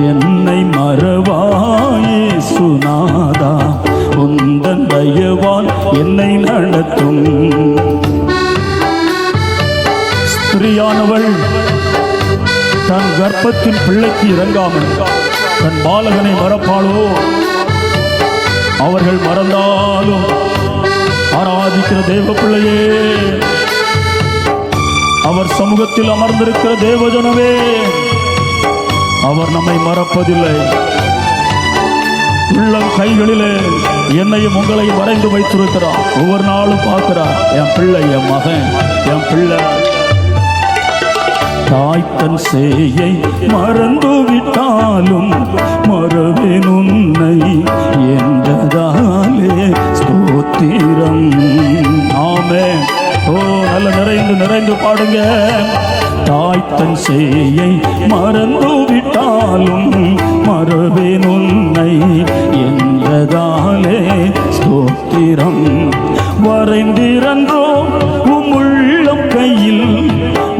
என்னை மறவாயே சுனாதா, உந்தன் தயவால் என்னை நடத்தும். ஸ்திரியானவள் தன் கர்ப்பத்தின் பிள்ளைக்கு இறங்காமல் தன் பாலகனை மறப்பாளோ? அவர்கள் மறந்தாலும் ஆராதிக்கிற தேவ பிள்ளையே, அவர் சமூகத்தில் அமர்ந்திருக்கிற தேவஜனமே, அவர் நம்மை மறப்பதில்லை. உள்ளம் கைகளிலே என்னையும் உங்களையும் வரைந்து வைத்திருக்கிறார். ஒவ்வொரு நாளும் பார்க்கிறார், என் பிள்ளை, என் மகன், என் பிள்ளை. தாய்த்தன் சேயை மறந்து விட்டாலும் மறவேன் உன்னை என்றதாலே ஸ்தோத்திரம். ஆமென். ஓ, நல்ல நிறைந்து பாடுங்க. தாய்த்தன் சேயை மறந்து விட்டாலும் மறவேன் உன்னை என்றதாலே ஸ்தோத்திரம். வரைந்திரன்றோ உம்முள்ளம் கையில்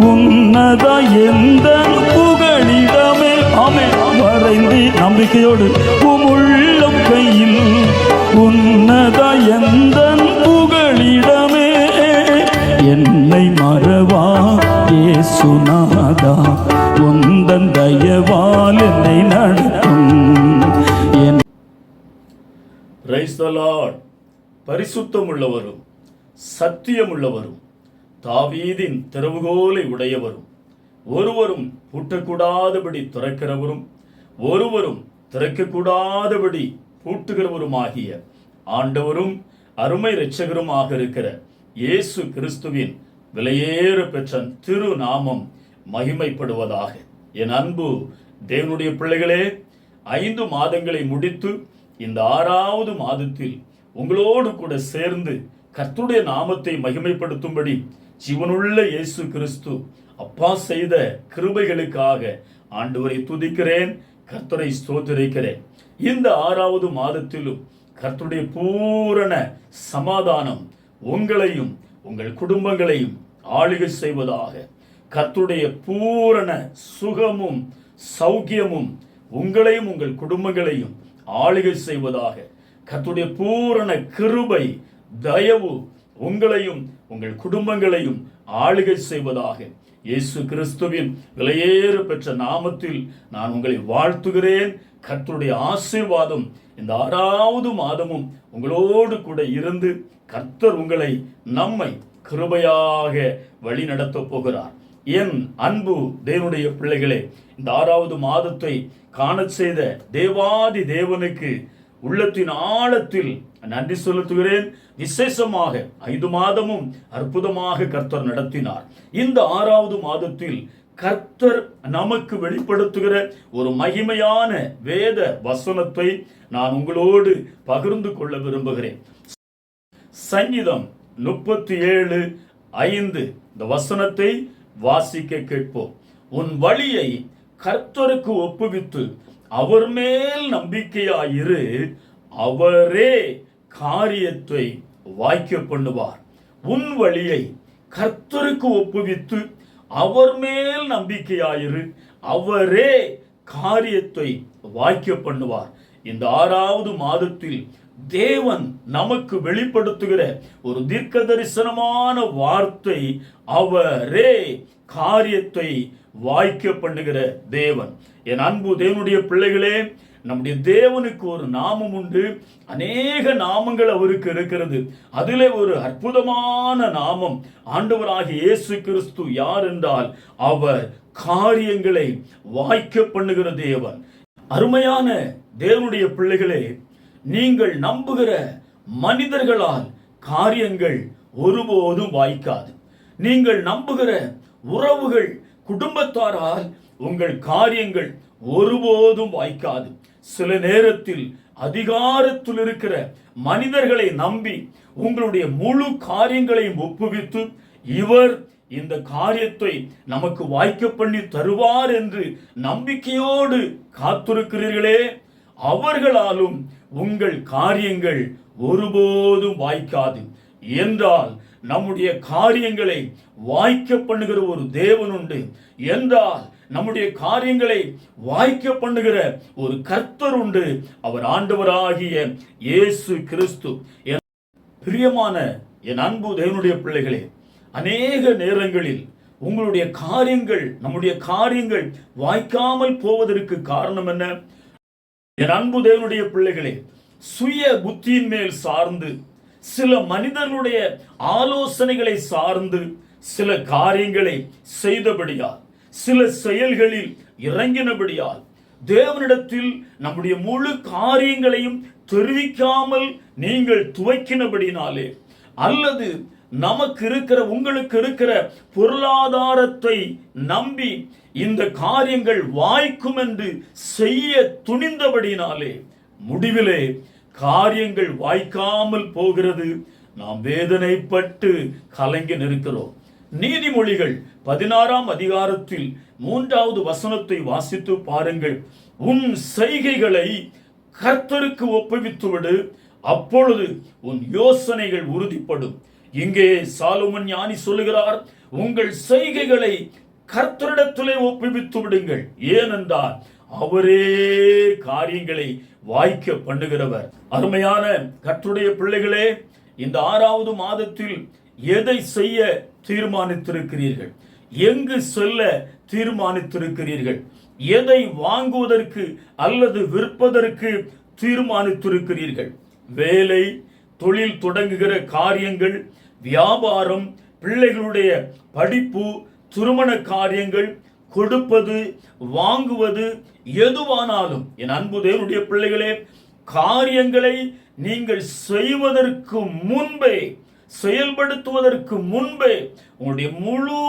உன்னதா எந்த புகழிடமே. ஆமென். வரைந்தி நம்பிக்கையோடு உம்முள்ளம் கையில் உன்னதா எந்த புகழிடமே. என்னை மறவா இயேசுநாதா, உந்தன் தயவால் என்னை நடத்தும். Praise the Lord. பரிசுத்தம் உள்ளவரும் சத்தியம் உள்ளவரும் தாவீதின் திறவுகோலை உடையவரும் ஒருவரும் பூட்டக்கூடாதபடி திறக்கிறவரும் ஒருவரும் திறக்கக்கூடாதபடி பூட்டுகிறவருமாகிய ஆண்டவரும் அருமை இரட்சகருமாக இருக்கிற இயேசு கிறிஸ்துவின் விலையேற பெற்ற திருநாமம் மகிமைப்படுவதாக. என் அன்பு தேவனுடைய பிள்ளைகளே, 5 மாதங்களை முடித்து இந்த 6வது மாதத்தில் உங்களோடு கூட சேர்ந்து கர்த்தருடைய நாமத்தை மகிமைப்படுத்தும்படி ஜீவனுள்ள இயேசு கிறிஸ்து அப்பா செய்த கிருபைகளுக்காக ஆண்டவரை துதிக்கிறேன், கர்த்தரை ஸ்தோத்திரிக்கிறேன். இந்த 6வது மாதத்திலும் கர்த்தருடைய பூரண சமாதானம் உங்களையும் உங்கள் குடும்பங்களையும் ஆளுகை செய்வதாக. கர்த்தருடைய பூரண சுகமும் சௌக்கியமும் உங்களையும் உங்கள் குடும்பங்களையும் ஆளுகை செய்வதாக. கர்த்தருடைய பூரண கிருபை தயவு உங்களையும் உங்கள் குடும்பங்களையும் ஆளுகை செய்வதாக. இயேசு கிறிஸ்துவின் விலையேற பெற்ற நாமத்தில் நான் உங்களை வாழ்த்துகிறேன். கர்த்தருடைய ஆசீர்வாதம் இந்த 6வது மாதமும் உங்களோடு கூட இருந்து கர்த்தர் உங்களை நம்மை கிருபையாக வழி நடத்தப் போகிறார். என் அன்பு தேவனுடைய பிள்ளைகளே, இந்த 6வது மாதத்தை காண செய்த தேவாதி தேவனுக்கு உள்ளத்தின் ஆழத்தில் நன்றி செலுத்துகிறேன். விசேஷமாக 5 மாதமும் அற்புதமாக கர்த்தர் நடத்தினார். இந்த 6வது மாதத்தில் கர்த்தர் நமக்கு வெளிப்படுத்துகிற ஒரு மகிமையான வேத வசனத்தை நான் உங்களோடு பகிர்ந்து கொள்ள விரும்புகிறேன். சங்கீதம் 37:5 இந்த வசனத்தை வாசிக்க கேட்போம். உன் வழியை கர்த்தருக்கு ஒப்புவித்து அவர் மேல் நம்பிக்கையாயிரு, அவரே காரியத்தை வாய்க்க பண்ணுவார். உன் வழியை கர்த்தருக்கு ஒப்புவித்து அவர் மேல் நம்பிக்கையாயிரு, அவரே காரியத்தை வாய்க்க பண்ணுவார். இந்த 6வது மாதத்தில் தேவன் நமக்கு வெளிப்படுத்துகிற ஒரு தீர்க்க தரிசனமான வார்த்தை, அவரே காரியத்தை வாய்க்க பண்ணுகிற தேவன். என் அன்பு தேவனுடைய பிள்ளைகளே, நம்முடைய தேவனுக்கு ஒரு நாமம் உண்டு. அநேக நாமங்கள் அவருக்கு இருக்கிறது. அதிலே ஒரு அற்புதமான நாமம் ஆண்டவராகிய இயேசு கிறிஸ்து. யார் என்றால் அவர் காரியங்களை வாய்க்க பண்ணுகிற தேவன். அருமையான தேவனுடைய பிள்ளைகளே, நீங்கள் நம்புகிற மனிதர்களால் காரியங்கள் ஒருபோதும் வாய்க்காது. நீங்கள் நம்புகிற உறவுகள், குடும்பத்தாரால் உங்கள் காரியங்கள் ஒருபோதும் வாய்க்காது. சில நேரத்தில் அதிகாரத்தில் இருக்கிற மனிதர்களை நம்பி உங்களுடைய முழு காரியங்களையும் ஒப்புவித்து இவர் இந்த காரியத்தை நமக்கு வாய்க்க பண்ணி தருவார் என்று நம்பிக்கையோடு காத்திருக்கிறீர்களே, அவர்களாலும் உங்கள் காரியங்கள் ஒருபோதும் வாய்க்காது. என்றால் நம்முடைய காரியங்களை வாய்க்க பண்ணுகிற ஒரு தேவன் உண்டு. என்றால் நம்முடைய காரியங்களை வாய்க்க பண்ணுகிற ஒரு கர்த்தர் உண்டு. அவர் ஆண்டவராகிய இயேசு கிறிஸ்து. பிரியமான என் அன்பு தேவனுடைய பிள்ளைகளே, அநேக நேரங்களில் உங்களுடைய காரியங்கள், நம்முடைய காரியங்கள் வாய்க்காமல் போவதற்கு காரணம் என்ன? என் அன்பு தேவனுடைய பிள்ளைகளே, சுய புத்தியின் மேல் சார்ந்து, சில மனிதர்களுடைய ஆலோசனைகளை சார்ந்து சில காரியங்களை செய்தபடியால், சில செயல்களில் இறங்கினபடியால், தேவனிடத்தில் நம்முடைய முழு காரியங்களையும் தெரிவிக்காமல் நீங்கள் துவக்கினபடினாலே, அல்லது நமக்கு இருக்கிற, உங்களுக்கு இருக்கிற பொருளாதாரத்தை நம்பி இந்த காரியங்கள் வாய்க்கும் என்று செய்ய துணிந்தபடினாலே, முடிவிலே காரியங்கள் வாய்க்காமல் போகிறது. நாம் வேதனைப்பட்டு கலங்கி நிற்கிறோம். நீதிமொழிகள் 16ஆம் அதிகாரத்தில் 3வது வசனத்தை வாசித்து பாருங்கள். உன் செய்கைகளை கர்த்தருக்கு ஒப்புவித்துவிடு, அப்பொழுது உன் யோசனைகள் உறுதிப்படும். இங்கே சாலோமன் ஞானி சொல்லுகிறார், உங்கள் செய்கைகளை கர்த்தரிடத்திலே ஒப்புவித்து விடுங்கள், ஏனென்றால் அவரே காரியங்களை வாய்க்க பண்ணுகிறவர். அருமையான கர்த்தருடைய பிள்ளைகளே, இந்த 6வது மாதத்தில் எதை செய்ய தீர்மானித்திருக்கிறீர்கள்? எங்கு செல்ல தீர்மானித்திருக்கிறீர்கள்? எதை வாங்குவதற்கு அல்லது விற்பதற்கு தீர்மானித்திருக்கிறீர்கள்? வேலை, தொழில் தொடங்குகிற காரியங்கள், வியாபாரம், பிள்ளைகளுடைய படிப்பு, திருமண காரியங்கள், கொடுப்பது, வாங்குவது, எதுவானாலும் என் அன்பு தேவனுடைய பிள்ளைகளே, காரியங்களை நீங்கள் செய்வதற்கு முன்பே, செயல்படுத்துவதற்கு முன்பே உங்களுடைய முழு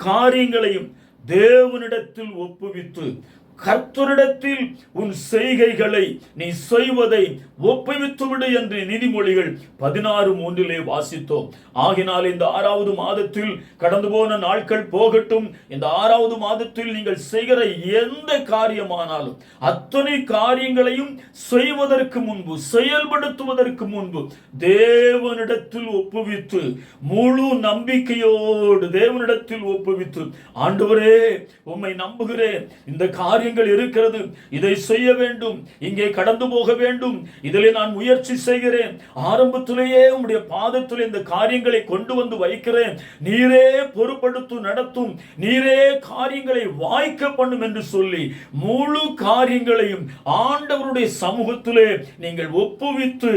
காரியங்களையும் தேவனிடத்தில் ஒப்புவித்து, கர்த்தரிடத்தில் உன் செய்கைகளை நீ செய்வதை ஒப்புவித்து விடு என்று நீதிமொழிகள் 16:3 வாசித்தோம். ஆகினால் இந்த 6வது மாதத்தில், கடந்து போன நாட்கள் போகட்டும், இந்த 6வது மாதத்தில் நீங்கள் செய்கிற எந்த காரியமானாலும் அத்தனை காரியங்களையும் செய்வதற்கு முன்பு, செயல்படுத்துவதற்கு முன்பு தேவனிடத்தில் ஒப்புவித்து, முழு நம்பிக்கையோடு தேவனிடத்தில் ஒப்புவித்து, ஆண்டவரே உம்மை நம்புகிறேன், இந்த காரியங்கள் இருக்கிறது, இதை செய்ய வேண்டும், இங்கே கடந்து போக வேண்டும், இதிலே நான் முயற்சி செய்கிறேன், ஆரம்பத்திலேயே உம்முடைய பாதத்தில் இந்த காரியங்களை கொண்டு வந்து வைக்கிறேன், நீரே பொறுப்படுத்து நடத்தும், நீரே காரியங்களை வாய்க்க பண்ணும் என்று சொல்லி முழு காரியங்களையும் ஆண்டவருடைய சமூகத்திலே நீங்கள் ஒப்புவித்து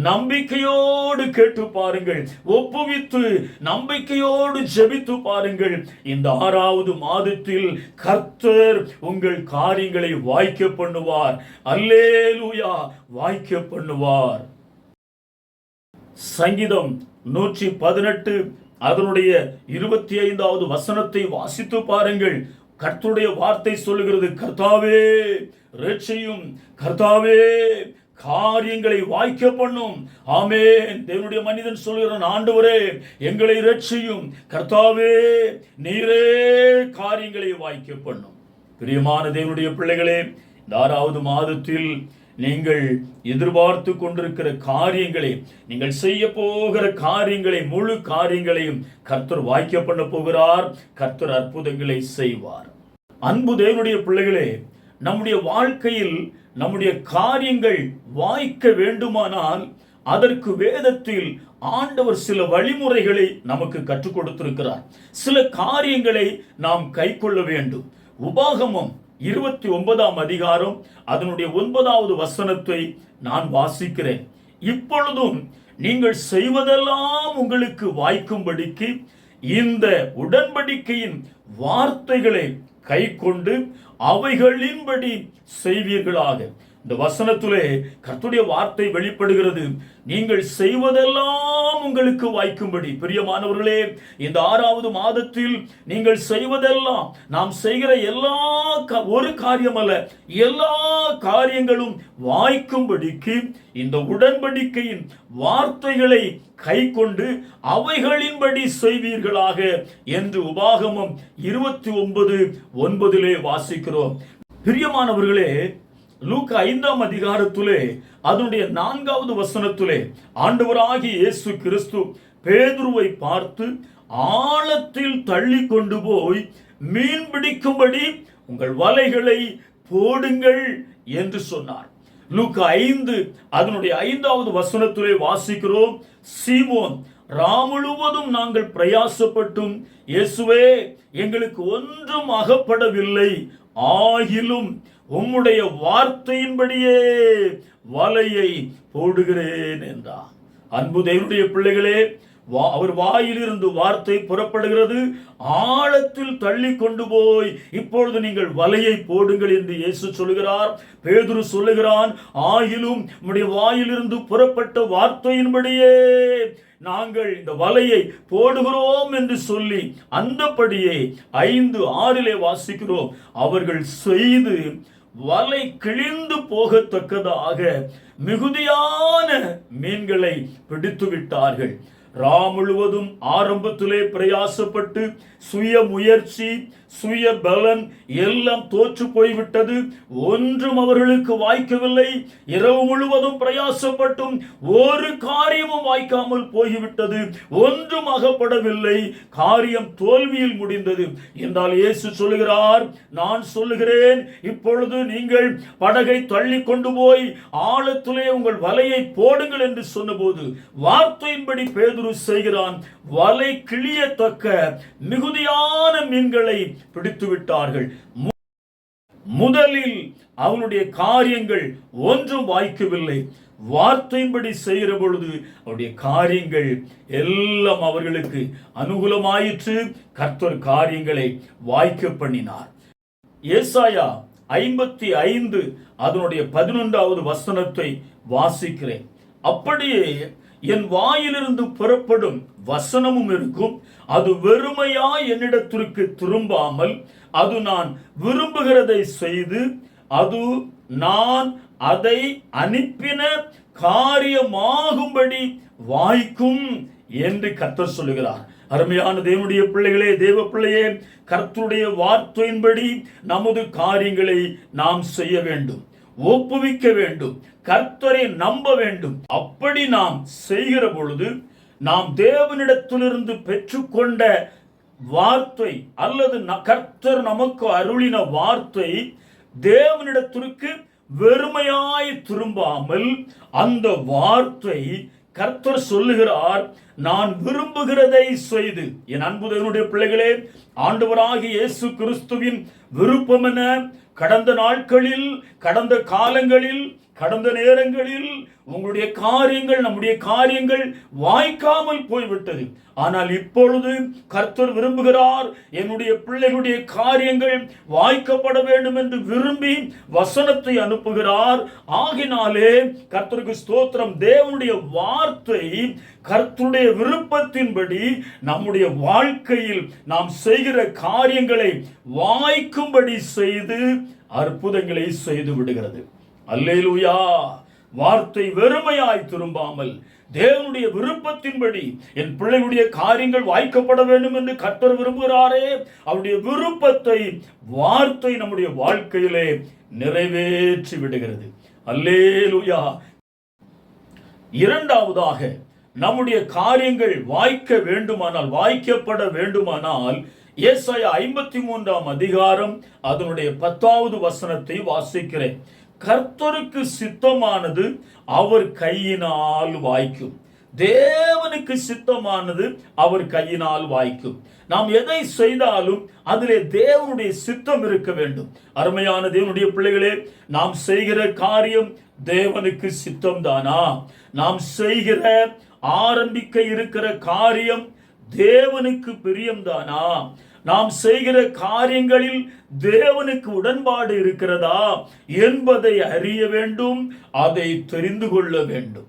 நம்பிக்கையோடு கேட்டு பாருங்கள், ஒப்புவித்து நம்பிக்கையோடு ஜெபித்து பாருங்கள். இந்த 6வது மாதத்தில் கர்த்தர் உங்கள் காரியங்களை வாய்க்க பண்ணுவார். அல்லேலூயா, வாய்க்க பண்ணுவார். சங்கீதம் 118 அதனுடைய 25வது வசனத்தை வாசித்து பாருங்கள். கர்த்தருடைய வார்த்தை சொல்லுகிறது, கர்த்தாவே இரட்சியும், கர்த்தாவே காரியங்களை வாய்க்க பண்ணும். ஆமென். தேவனுடைய மனிதன் சொல்கிறான், ஆண்டவரே எங்களை இரட்சியும், கர்த்தாவே நீரே காரியங்களை வாய்க்க பண்ணும். பிரியமான தேவனுடைய பிள்ளைகளே, இந்த 6வது மாதத்தில் நீங்கள் எதிர்பார்த்து கொண்டிருக்கிற காரியங்களை, நீங்கள் செய்ய போகிற காரியங்களை, முழு காரியங்களையும் கர்த்தர் வாய்க்க பண்ண போகிறார். கர்த்தர் அற்புதங்களை செய்வார். அன்பு தேவனுடைய பிள்ளைகளே, நம்முடைய வாழ்க்கையில் நம்முடைய காரியங்கள் வாய்க்க வேண்டுமானால் அதற்கு வேதத்தில் ஆண்டவர் சில வழிமுறைகளை நமக்கு கற்றுக் கொடுத்திருக்கிறார். சில காரியங்களை நாம் கைக்கொள்ள வேண்டும். உபாகமம் 29ஆம் அதிகாரம் அதனுடைய 9வது வசனத்தை நான் வாசிக்கிறேன். இப்பொழுதும் நீங்கள் செய்வதெல்லாம் உங்களுக்கு வாய்க்கும்படிக்கு இந்த உடன்படிக்கையின் வார்த்தைகளை கைக்கொண்டு அவைகளின்படி செய்வீர்களாக. இந்த வசனத்திலே கர்த்தருடைய வார்த்தை வெளிப்படுகிறது. நீங்கள் செய்வதெல்லாம் உங்களுக்கு வாய்க்கும்படி. பிரியமானவர்களே, இந்த 6வது மாதத்தில் நீங்கள் செய்வதெல்லாம், நாம் செய்கிற எல்லா ஒரு காரியம் அல்ல, எல்லா காரியங்களும் வாய்க்கும்படிக்கு இந்த உடன்படிக்கையின் வார்த்தைகளை கைக்கொண்டு அவைகளின்படி செய்வீர்களாக என்று உபாகமம் 29:9 வாசிக்கிறோம். பிரியமானவர்களே, லூக்கா 5ஆம் அதிகாரத்திலே அதனுடைய 4வது வசனத்திலே ஆண்டவராகிய இயேசு கிறிஸ்து பேதுருவை பார்த்து ஆழத்தில் தள்ளி கொண்டு போய் மீன் பிடிக்கும்படி உங்கள் வலைகளை போடுங்கள் என்று சொன்னார். லூக்கா 5 அதனுடைய 5வது வசனத்திலே வாசிக்கிறோம், சீமோன், முழுவதும் நாங்கள் பிரயாசப்பட்டும் இயேசுவே எங்களுக்கு ஒன்றும் அகப்படவில்லை, ஆகிலும் உம்முடைய வார்த்தையின்படியே வலையை போடுகிறேன் என்றார். அன்பு தேவனுடைய பிள்ளைகளே, அவர் வாயிலிருந்து வார்த்தை புறப்படுகிறது, ஆழத்தில் தள்ளி கொண்டு போய் இப்பொழுது நீங்கள் வலையை போடுங்கள் என்று இயேசு சொல்லுகிறார். பேதுரு சொல்லுகிறான், ஆகிலும் உம்முடைய வாயிலிருந்து புறப்பட்ட வார்த்தையின்படியே நாங்கள் இந்த வலையை போடுகிறோம் என்று சொல்லி அந்தபடியே 5:6 வாசிக்கிறோம், அவர்கள் செய்து வலை கிழிந்து போகத்தக்கதாக மிகுதியான மீன்களை பிடித்து விட்டார்கள். முழுவதும் ஆரம்பத்திலே பிரயாசப்பட்டு சுய முயற்சி, சுய பலன் எல்லாம் தோற்று போய்விட்டது. ஒன்றும் அவர்களுக்கு வாய்க்கவில்லை. இரவு முழுவதும் பிரயாசப்பட்டும் ஒரு காரியமும் வாய்க்காமல் போய்விட்டது. ஒன்றும் அகப்படவில்லை. காரியம் தோல்வியில் முடிந்தது என்றால் இயேசு சொல்லுகிறார், நான் சொல்லுகிறேன், இப்பொழுது நீங்கள் படகை தள்ளி கொண்டு போய் ஆழத்திலே உங்கள் வலையை போடுங்கள் என்று சொன்னபோது வார்த்தையின்படி பேதுரு செய்கிறான். வலை கிழியத்தக்க மிகுதியான மீன்களை பிடித்து விட்டார்கள். முதலில் அவனுடைய காரியங்கள் ஒன்றும் வாய்க்கவில்லை. வார்த்தையின்படி செய்கிற பொழுது அவருடைய காரியங்கள் எல்லாம் அவர்களுக்கு அனுகூலமாயிற்று. கர்த்தர் காரியங்களை வாய்க்க பண்ணினார். ஏசாயா 55 அதனுடைய 11வது வசனத்தை வாசிக்கிறேன். அப்படியே என் வாயிலிருந்து புறப்படும் வசனமும் இருக்கும், அது வெறுமையா என்னிடத்திற்கு திரும்பாமல் அது நான் விரும்புகிறதை செய்து அது நான் அதை அனுப்பின காரியமாகும்படி வாய்க்கும் என்று கர்த்தர் சொல்லுகிறார். அருமையான தேவனுடைய பிள்ளைகளே, தேவ பிள்ளையே, கர்த்தருடைய வார்த்தையின்படி நமது காரியங்களை நாம் செய்ய வேண்டும், ஒப்புவிக்க வேண்டும், கர்த்தரை நம்ப வேண்டும். அப்படி நாம் செய்கிற பொழுது நாம் தேவனிடத்திலிருந்து பெற்றுக்கொண்ட வார்த்தை அல்லது கர்த்தர் நமக்கு அருளின வார்த்தை தேவனிடத்திற்கு வெறுமையாய் திரும்பாமல் அந்த வார்த்தை கர்த்தர் சொல்லுகிறார், நான் விரும்புகிறதை செய்து. என் அன்பு தேவனுடைய பிள்ளைகளே, ஆண்டவராகிய இயேசு கிறிஸ்துவின் விருப்பம் என கடந்த நாட்களில், கடந்த காலங்களில், கடந்த நேரங்களில் உங்களுடைய காரியங்கள், நம்முடைய காரியங்கள் வாய்க்காமல் போய்விட்டது. ஆனால் இப்பொழுது கர்த்தர் விரும்புகிறார், என்னுடைய பிள்ளைகளுடைய காரியங்கள் வாய்க்கப்பட வேண்டும் என்று விரும்பி வசனத்தை அனுப்புகிறார். ஆகினாலே கர்த்தருக்கு ஸ்தோத்திரம். தேவனுடைய வார்த்தை கர்த்தருடைய விருப்பத்தின்படி நம்முடைய வாழ்க்கையில் நாம் செய்கிற காரியங்களை வாய்க்கும்படி செய்து அற்புதங்களை செய்து விடுகிறது. அல்லேலூயா. வார்த்தை வெறுமையாய் திரும்பாமல் தேவனுடைய விருப்பத்தின்படி என் பிள்ளைகளுடைய காரியங்கள் வாய்க்கப்பட வேண்டும் என்று கர்த்தர் விரும்புகிறாரே, அவருடைய விருப்பத்தை வார்த்தை நம்முடைய வாழ்க்கையிலே நிறைவேற்றி விடுகிறது. அல்லேலூயா. இரண்டாவதாக, நம்முடைய காரியங்கள் வாய்க்க வேண்டுமானால், வாய்க்கப்பட வேண்டுமானால் ஏசாயா 53ஆம் அதிகாரம் அதனுடைய 10வது வசனத்தை வாசிக்கிறேன். கர்த்தருக்கு சித்தமானது அவர் கையினால் வாய்க்கும். தேவனுக்கு சித்தமானது அவர் கையினால் வாய்க்கும். நாம் எதை செய்தாலும் அதிலே தேவனுடைய சித்தம் இருக்க வேண்டும். அருமையான தேவனுடைய பிள்ளைகளே, நாம் செய்கிற காரியம் தேவனுக்கு சித்தம் தானா? நாம் செய்கிற ஆரம்பிக்க இருக்கிற காரியம் தேவனுக்கு பிரியம்தானா? நாம் செய்கிற காரியங்களில் தேவனுக்கு உடன்பாடு இருக்கிறதா என்பதை அறிய வேண்டும், அதை தெரிந்து கொள்ள வேண்டும்.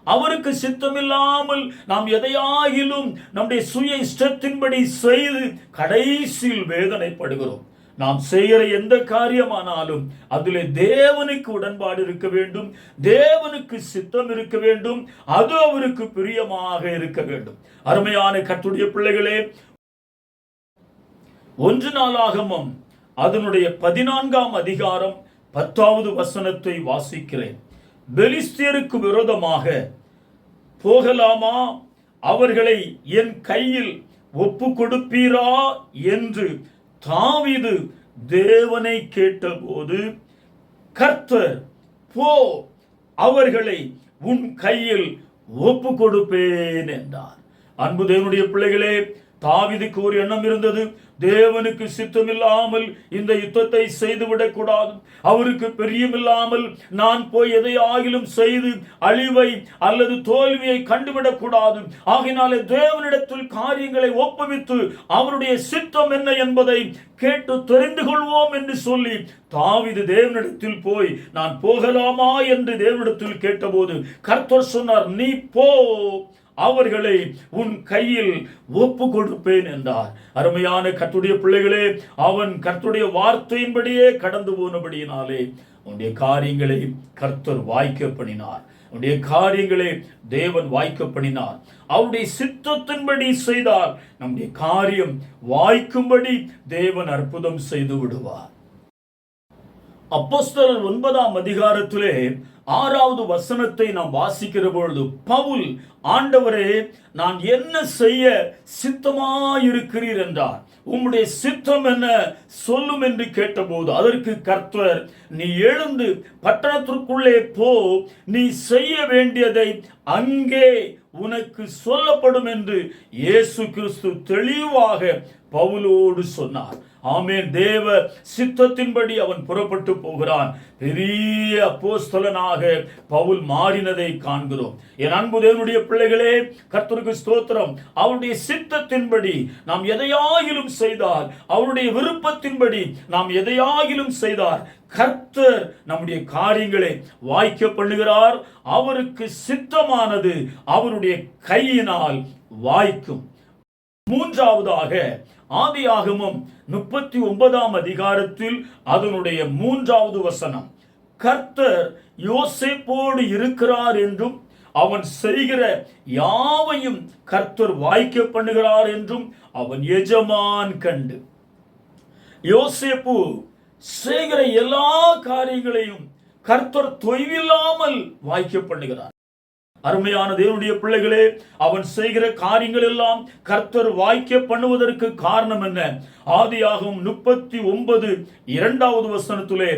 அவருக்கு சித்தமில்லாமல் நாம் எதையாகிலும் நம்முடைய சுய இஷ்டத்தின்படி செய்து கடைசியில் வேதனைப்படுகிறோம். நாம் செய்கிற எந்த காரியமானாலும் அதிலே தேவனுக்கு உடன்பாடு இருக்க வேண்டும், தேவனுக்கு சித்தம் இருக்க வேண்டும், அது அவருக்கு பிரியமாக இருக்க வேண்டும். அருமையான கர்த்தருடைய பிள்ளைகளே, 1 நாளாகமம் அதனுடைய 14ஆம் அதிகாரம் 10வது வசனத்தை வாசிக்கிறேன். பெலிஸ்தியருக்கு விரோதமாக போகலாமா? அவர்களை என் கையில் ஒப்பு கொடுப்பீரா என்று தாவீது தேவனை கேட்டபோது கர்த்தர், போ, அவர்களை உன் கையில் ஒப்பு கொடுப்பேன் என்றார். அன்பு தேவனுடைய பிள்ளைகளே, தாவீதுக்கு ஒரு எண்ணம் இருந்தது. தேவனுக்கு சித்தமில்லாமல் இந்த யுத்தத்தை செய்துவிடக் கூடாது. அவருக்கு பிரியமில்லாமல் நான் போய் எதை ஆகிலும் செய்து அழிவை அல்லது தோல்வியை கண்டுவிடக் கூடாது. ஆகினாலே தேவனிடத்தில் காரியங்களை ஒப்புவித்து அவருடைய சித்தம் என்ன என்பதை கேட்டு தெரிந்து கொள்வோம் என்று சொல்லி தாவீது தேவனிடத்தில் போய் நான் போகலாமா என்று தேவனிடத்தில் கேட்டபோது கர்த்தர் சொன்னார், நீ போ, அவர்களை உன் கையில் ஒப்பு கொடுப்பேன் என்றார். அருமையான கர்த்தருடைய பிள்ளைகளே, அவன் கர்த்தருடைய வார்த்தையின்படியே கடந்து போனபடியினாலே அவனுடைய காரியங்களை கர்த்தர் வாய்க்க பண்ணினார். அவனுடைய காரியங்களை தேவன் வாய்க்க பண்ணினார். அவருடைய சித்தத்தின்படி செய்தால் நம்முடைய காரியம் வாய்க்கும்படி தேவன் அற்புதம் செய்து விடுவார். அப்போஸ்தலர் 9ஆம் அதிகாரத்திலே 6வது வசனத்தை நாம் வாசிக்கிற பொழுது, பவுல், ஆண்டவரே, நான் என்ன செய்ய சித்தமாயிருக்கிறீர் என்றார். உம்முடைய சித்தம் என்ன சொல்லும் என்று கேட்டபோது அதற்கு கர்த்தர், நீ எழுந்து பட்டணத்திற்குள்ளே போ, நீ செய்ய வேண்டியதை அங்கே உனக்கு சொல்லப்படும் என்று இயேசு கிறிஸ்து தெளிவாக பவுலோடு சொன்னார். ஆமென். தேவ சித்தத்தின்படி அவன் புறப்பட்டு போகிறான். பெரிய அப்போஸ்தலனாக பவுல் மாறினதை காண்கிறோம். என் அன்பு தேவனுடைய பிள்ளைகளே, கர்த்தருக்கு ஸ்தோத்திரம். அவருடைய சித்தத்தின்படி நாம் எதையாகிலும் செய்தால், அவருடைய விருப்பத்தின்படி நாம் எதையாகிலும் செய்தால் கர்த்தர் நம்முடைய காரியங்களை வாய்க்க பண்ணுகிறார். அவருக்கு சித்தமானது அவருடைய கையினால் வாய்க்கும். மூன்றாவதாக, ஆதியாகமம் 39ஆம் அதிகாரத்தில் அதனுடைய 3வது வசனம், கர்த்தர் யோசேப்போடு இருக்கிறார் என்றும் அவன் செய்கிற யாவையும் கர்த்தர் வாய்க்க பண்ணுகிறார் என்றும் அவன் எஜமான் கண்டு. யோசேப்பு செய்கிற எல்லா காரியங்களையும் கர்த்தர் தொய்வில்லாமல் வாய்க்க பண்ணுகிறார். அருமையான தேவனுடைய பிள்ளைகளே, அவன் செய்கிற காரியங்கள் எல்லாம் கர்த்தர் வாய்க்க பண்ணுவதற்கு காரணம் என்ன? ஆதியாகமம் 39:2வது வசனத்திலே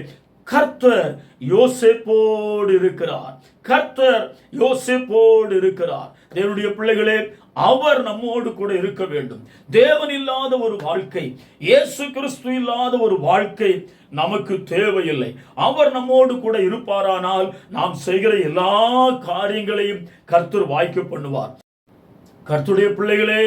கர்த்தர் யோசேப்போடு இருக்கிறார். கர்த்தர் யோசேப்போடு இருக்கிறார். தேவனுடைய பிள்ளைகளே, அவர் நம்மோடு கூட இருக்க வேண்டும். தேவன் இல்லாத ஒரு வாழ்க்கை, இயேசு கிறிஸ்து இல்லாத ஒரு வாழ்க்கை நமக்கு தேவையில்லை. அவர் நம்மோடு கூட இருப்பாரானால் நாம் செய்கிற எல்லா காரியங்களையும் கர்த்தர் வாய்க்க பண்ணுவார். கர்த்தருடைய பிள்ளைகளே,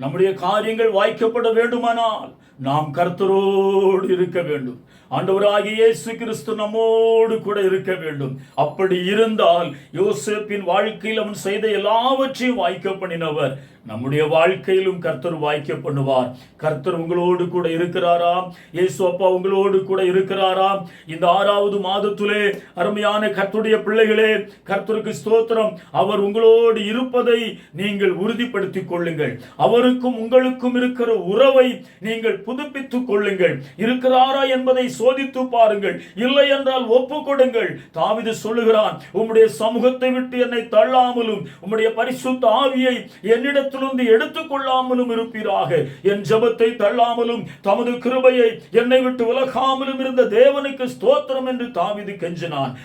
நம்முடைய காரியங்கள் வாய்க்கப்பட வேண்டுமானால் நாம் கர்த்தரோடு இருக்க வேண்டும். ஆண்டவராகிய இயேசு கிறிஸ்து நம்மோடு கூட இருக்க வேண்டும். அப்படி இருந்தால் யோசேப்பின் வாழ்க்கையில் அவன் செய்த எல்லாவற்றையும் வாய்க்க பண்ணினவர் நம்முடைய வாழ்க்கையிலும் கர்த்தர் வாய்க்க பண்ணுவார். கர்த்தர் உங்களோடு கூட இருக்கிறாராம். இயேசு அப்பா உங்களோடு கூட இருக்கிறாராம். இந்த 6வது மாதத்திலே அருமையான கர்த்தருடைய பிள்ளைகளே, கர்த்தருக்கு ஸ்தோத்திரம். அவர் உங்களோடு இருப்பதை நீங்கள் உறுதிப்படுத்திக் கொள்ளுங்கள். அவருக்கும் உங்களுக்கும் இருக்கிற உறவை நீங்கள் புதுப்பித்துக் கொள்ளுங்கள். இருக்கிறாரா என்பதை சோதித்து பாருங்கள். இல்லை என்றால் ஒப்பு கொடுங்கள். தாவீது சொல்லுகிறான், உம்முடைய சமூகத்தை விட்டு என்னை தள்ளாமலும் உம்முடைய பரிசுத்த ஆவியை என்னிடத்திலிருந்து எடுத்துக் கொள்ளாமலும் இருப்பீராக. என் ஜெபத்தை தள்ளாமலும் தமது கிருபையை என்னை விட்டு விலகாமலும் இருந்த தேவனுக்கு ஸ்தோத்திரம் என்று தாவீது கெஞ்சினான்.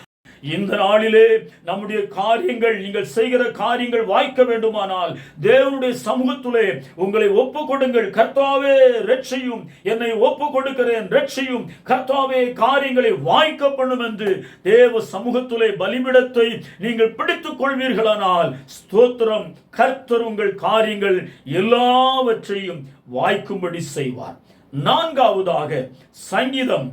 இந்த நாளிலே நம்முடைய காரியங்கள், நீங்கள் செய்கிற காரியங்கள் வாய்க்க வேண்டுமானால் தேவனுடைய சமூகத்திலே உங்களை ஒப்பு கொடுங்கள். கர்த்தாவே ரட்சியும், என்னை ஒப்பு கொடுக்கிறேன், ரட்சியும், கர்த்தாவே காரியங்களை வாய்க்க பண்ணும் என்று தேவ சமூகத்திலே பலிபீடத்தை நீங்கள் பிடித்துக் கொள்வீர்களானால் ஸ்தோத்திரம், கர்த்தர் உங்கள் காரியங்கள் எல்லாவற்றையும் வாய்க்கும்படி செய்வார். 4வதாக, சங்கீதம்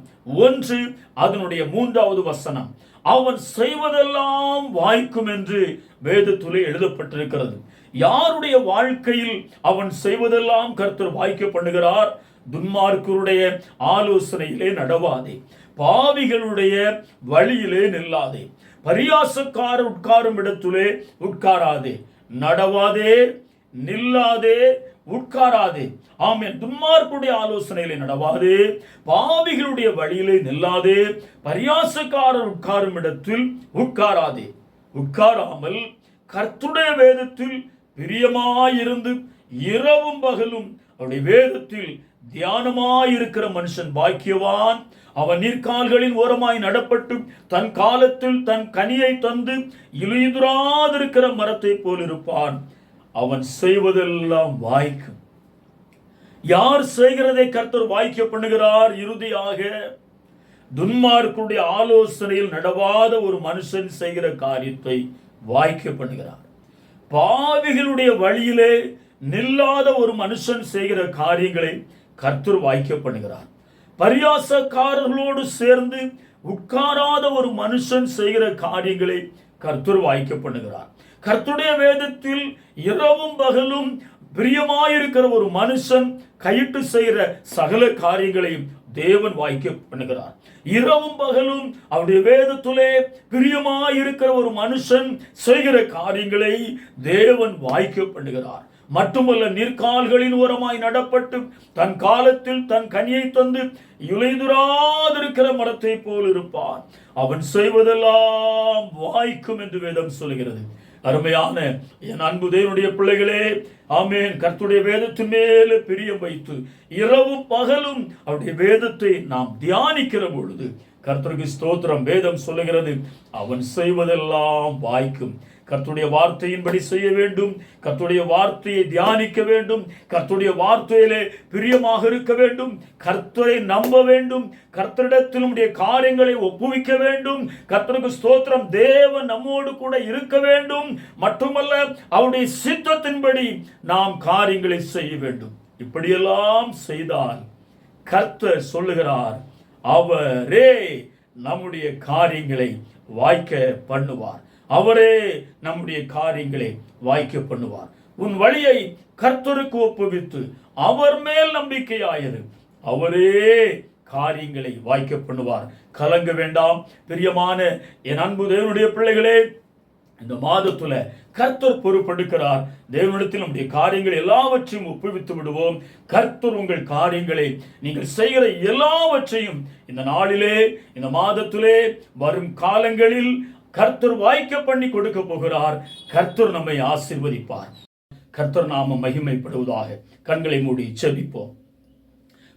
1 அதனுடைய 3வது வசனம், அவன் செய்வதெல்லாம் வாய்க்கும் என்று வேதத்திலே எழுதப்பட்டிருக்கிறது. யாருடைய வாழ்க்கையில் அவன் செய்வதெல்லாம் கர்த்தர் வாய்க்க பண்ணுகிறார்? துன்மார்க்கருடைய ஆலோசனையிலே நடவாதே, பாவிகளுடைய வழியிலே நில்லாதே, பரியாசக்காரர் உட்காரும் இடத்திலே உட்காராதே, நடவாதே, நில்லாதே, உட்காராதே. ஆமென். துன்மார்க்கருடைய ஆலோசனையிலே நடவாதே, பாவிகளுடைய வழியிலே நில்லாதே, பரியாசக்காரர் உட்காரும் இடத்தில் உட்காராதே. உட்காராமல் கர்த்தருடைய வேதத்தில் பிரியமாயிருந்து இரவும் பகலும் அவருடைய வேதத்தில் தியானமாயிருக்கிற மனுஷன் பாக்கியவான். அவன் நீர்க்கால்களின் ஓரமாய் நடப்பட்டு தன் காலத்தில் தன் கனியை தந்து இலையுதிராதிருக்கிற மரத்தை போல் இருப்பான். அவன் செய்வதெல்லாம் வாய்க்கும். யார் செய்கிறதை கர்த்தர் வாய்க்க பண்ணுகிறார்? இறுதியாக துன்மார்க்குடைய ஆலோசனையில் நடவாத ஒரு மனுஷன் செய்கிற காரியத்தை வாய்க்க பண்ணுகிறார். பாவிகளுடைய வழியிலே நில்லாத ஒரு மனுஷன் செய்கிற காரியங்களை கர்த்தர் வாய்க்க பண்ணுகிறார். பரியாசக்காரர்களோடு சேர்ந்து உட்காராத ஒரு மனுஷன் செய்கிற காரியங்களை கர்த்தர் வாய்க்க பண்ணுகிறார். கர்த்தருடைய வேதத்தில் இரவும் பகலும் பிரியமாயிருக்கிற ஒரு மனுஷன் கையிட்டு செய்கிற சகல காரியங்களையும் தேவன் வாய்க்க பண்ணுகிறார். இரவும் பகலும் அவருடைய வேதத்திலே பிரியமாயிருக்கிற ஒரு மனுஷன் செய்கிற காரியங்களை தேவன் வாய்க்க பண்ணுகிறார். மட்டுமல்ல, நீர்க்கால்களின் ஓரமாய் நடப்பட்டு தன் காலத்தில் தன் கனியை தந்து இலையுதிராதிருக்கிற மரத்தை போல் இருப்பான். அவன் செய்வதெல்லாம் வாய்க்கும் என்று வேதம் சொல்கிறது. அருமையான என் அன்பு தேவனுடைய பிள்ளைகளே, ஆமென். கர்த்தருடைய வேதத்தின் மேலே பிரியம் வைத்து இரவும் பகலும் அவருடைய வேதத்தை நாம் தியானிக்கிற பொழுது கர்த்தருக்கு ஸ்தோத்திரம். வேதம் சொல்லுகிறது, அவன் செய்வதெல்லாம் வாய்க்கும். கர்த்தருடைய வார்த்தையின்படி செய்ய வேண்டும். கர்த்தருடைய வார்த்தையை தியானிக்க வேண்டும். கர்த்தருடைய வார்த்தையிலே பிரியமாக இருக்க வேண்டும். கர்த்தரை நம்ப வேண்டும். கர்த்தரிடத்தில் நம்முடைய காரியங்களை ஒப்புவிக்க வேண்டும். கர்த்தருக்கு ஸ்தோத்திரம். தேவன் நம்மோடு கூட இருக்க வேண்டும். மட்டுமல்ல, அவருடைய சித்தத்தின்படி நாம் காரியங்களை செய்ய வேண்டும். இப்படியெல்லாம் செய்தால் கர்த்தர் சொல்லுகிறார், அவரே நம்முடைய காரியங்களை வாய்க்க பண்ணுவார். அவரே நம்முடைய காரியங்களை வாய்க்க பண்ணுவார். உன் வழியை கர்த்தருக்கு ஒப்புவித்து அவர் மேல் நம்பிக்கையாயிரு. அவரே காரியங்களை வாய்க்க பண்ணுவார். கலங்க வேண்டாம். பிரியமான என் அன்பு தேவனுடைய பிள்ளைகளே, இந்த மாதத்துல கர்த்தர் பொறுப்பெடுக்கிறார். தேவனிடத்தில் நம்முடைய காரியங்கள் எல்லாவற்றையும் ஒப்புவித்து விடுவோம். கர்த்தர் உங்கள் காரியங்களை, நீங்கள் செய்கிற எல்லாவற்றையும் இந்த நாளிலே, இந்த மாதத்திலே, வரும் காலங்களில் கர்த்தர் வாய்க்க பண்ணி கொடுக்க போகிறார். கர்த்தர் நம்மை ஆசீர்வதிப்பார். கர்த்தர் நாம மகிமைப்படுவதாக. கண்களை மூடி ஜெபிப்போம்.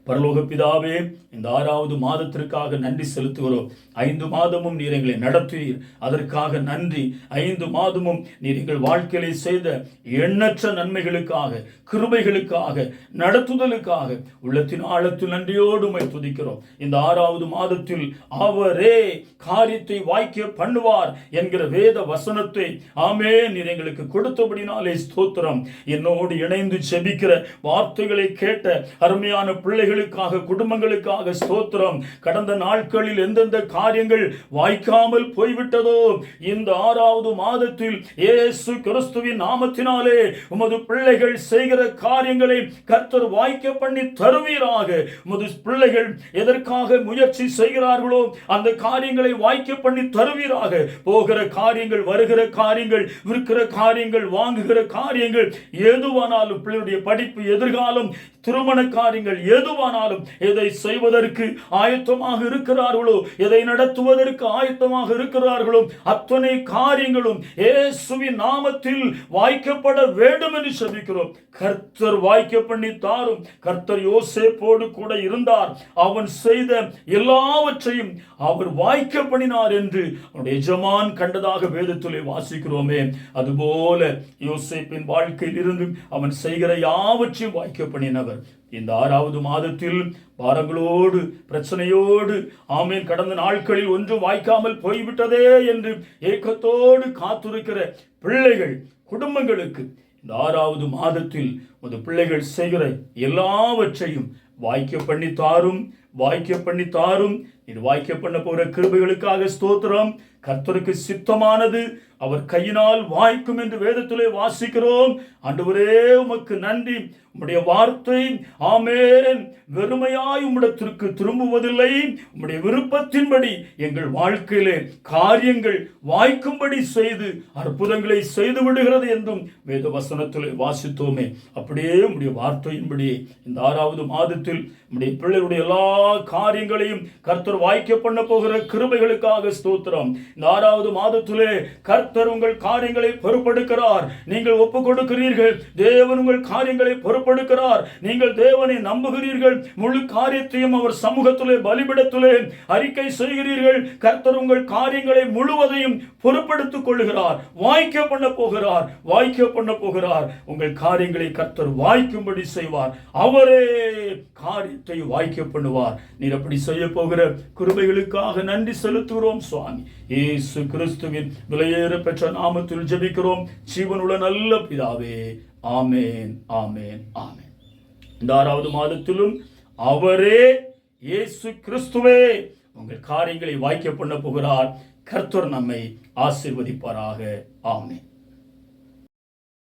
பரலோக பிதாவே, இந்த 6வது மாதத்திற்காக நன்றி செலுத்துகிறோம். 5 மாதமும் நீர் எங்களை நடத்துவீர். அதற்காக நன்றி. 5 மாதமும் நீர் எங்கள் வாழ்க்கையிலே செய்த எண்ணற்ற நன்மைகளுக்காக, கிருபைகளுக்காக, நடத்துதலுக்காக உள்ளத்தின் ஆழத்தில் நன்றியோடு உம்மை துதிக்கிறோம். இந்த 6வது மாதத்தில் அவரே காரியத்தை வாய்க்க பண்ணுவார் என்கிற வேத வசனத்தை ஆமென் நீர் எங்களுக்கு கொடுத்தபடினாலே ஸ்தோத்திரம். என்னோடு இணைந்து ஜெபிக்கிற வார்த்தைகளை கேட்ட அருமையான பிள்ளைகளுக்காக, குடும்பங்களுக்காக ஸ்தோத்திரம். கடந்த நாட்களில் எந்தெந்த காரியங்கள் வாய்க்காமல் போய்விட்டதோ, இந்த 6வது மாதத்தில் இயேசு கிறிஸ்துவின் நாமத்தினாலே உமது பிள்ளைகள் செய்கிற காரியங்களை கர்த்தர் வாய்க்க பண்ணி தருவீராக. உமது பிள்ளைகள் எதற்காக முயற்சி செய்கிறார்களோ அந்த காரியங்களை வாய்க்க பண்ணி தருவீராக. போகிற காரியங்கள், வருகிற காரியங்கள், விற்கிற காரியங்கள், வாங்குகிற காரியங்கள் எதுவானாலும், பிள்ளைகளுடைய படிப்பு, எதிர்காலம், திருமண காரியங்கள் எதுவானாலும், எதை செய்வதற்கு ஆயத்தமாக இருக்கிறார்களோ, எதை நடத்துவதற்கு ஆயத்தமாக இருக்கிறார்களோ, அத்தனை காரியங்களும் இயேசுவின் நாமத்தில் வாய்க்கப்பட வேண்டும் என்று ஜெபிக்கிறோம். கர்த்தர் வாய்க்க பண்ணி தாரும். கர்த்தர் யோசேப்போடு கூட இருந்தார். அவன் செய்த எல்லாவற்றையும் அவர் வாய்க்க பண்ணினார் என்று அவனுடைய எஜமான் கண்டதாக வேதத்திலே வாசிக்கிறோமே. அதுபோல யோசேப்பின் வாழ்க்கையில் இருந்து அவன் செய்கிற யாவற்றையும் வாய்க்க பண்ணினவர். இந்த 6வது மாதத்தில் பாரங்களோடு, பிரச்சனையோடு, ஆமென், கடந்த நாட்களில் ஒன்றும் வாய்க்காமல் போய்விட்டதே என்று ஏக்கத்தோடு காத்திருக்கிற பிள்ளைகள், குடும்பங்களுக்கு இந்த 6வது மாதத்தில் உமது பிள்ளைகள் செய்கிற எல்லாவற்றையும் வாய்க்க பண்ணி தாரும். வாய்க்க பண்ணி தாரும். இது வாய்க்க பண்ண போற கிருபைகளுக்காக ஸ்தோத்திரம். கர்த்தருக்கு சித்தமானது அவர் கையினால் வாய்க்கும் என்று வேதத்திலே வாசிக்கிறோம். ஆண்டவரே, உமக்கு நன்றி. உம்முடைய வார்த்தை ஆமென் வெறுமையாய் உம்மிடத்திற்கு திரும்புவதில்லை. உம்முடைய விருப்பத்தின்படி எங்கள் வாழ்க்கையிலே காரியங்கள் வாய்க்கும்படி செய்து அற்புதங்களை செய்து விடுகிறது என்றும் வேத வசனத்திலே வாசித்தோமே. அப்படியே உம்முடைய வார்த்தையின்படி இந்த 6வது மாதத்தில் உம்முடைய பிள்ளைகளுடைய எல்லா காரியங்களையும் கர்த்தர் வாய்க்க பண்ண போகிற கிருபைகளுக்காக ஸ்தோத்திரம். இந்த 6வது மாதத்திலே கர்த்தர் உங்கள் காரியங்களை பொறுப்பெடுக்கிறார். நீங்கள் ஒப்புக் கொடுக்கிறீர்கள், தேவன் உங்கள் காரியங்களை பொறுப்பெடுக்கிறார். நீங்கள் தேவனை நம்புகிறீர்கள், முழு காரியத்தையும் அவர் சமூகத்திலே பலிபீடத்திலே அறிக்கை செய்கிறீர்கள். கர்த்தர் உங்கள் காரியங்களை முழுவதையும் பொறுப்பெடுத்துக் கொள்கிறார். வாய்க்க பண்ண போகிறார். உங்கள் காரியங்களை கர்த்தர் வாய்க்கும்படி செய்வார். அவரே காரியத்தை வாய்க்க பண்ணுவார். நீர் அப்படி செய்ய போகிற கிருபைகளுக்காக நன்றி செலுத்துகிறோம் சுவாமி. இயேசு கிறிஸ்துவின் விலையேற பெற்ற நாமத்தில் ஜெபிக்கிறோம் ஜீவனுள்ள நல்ல பிதாவே. ஆமென், ஆமென், ஆமென். இந்த 6வது மாதத்திலும் அவரே இயேசு கிறிஸ்துவே உங்கள் காரியங்களை வாய்க்க பண்ண போகிறார். கர்த்தர் நம்மை ஆசீர்வதிப்பாராக. ஆமென்.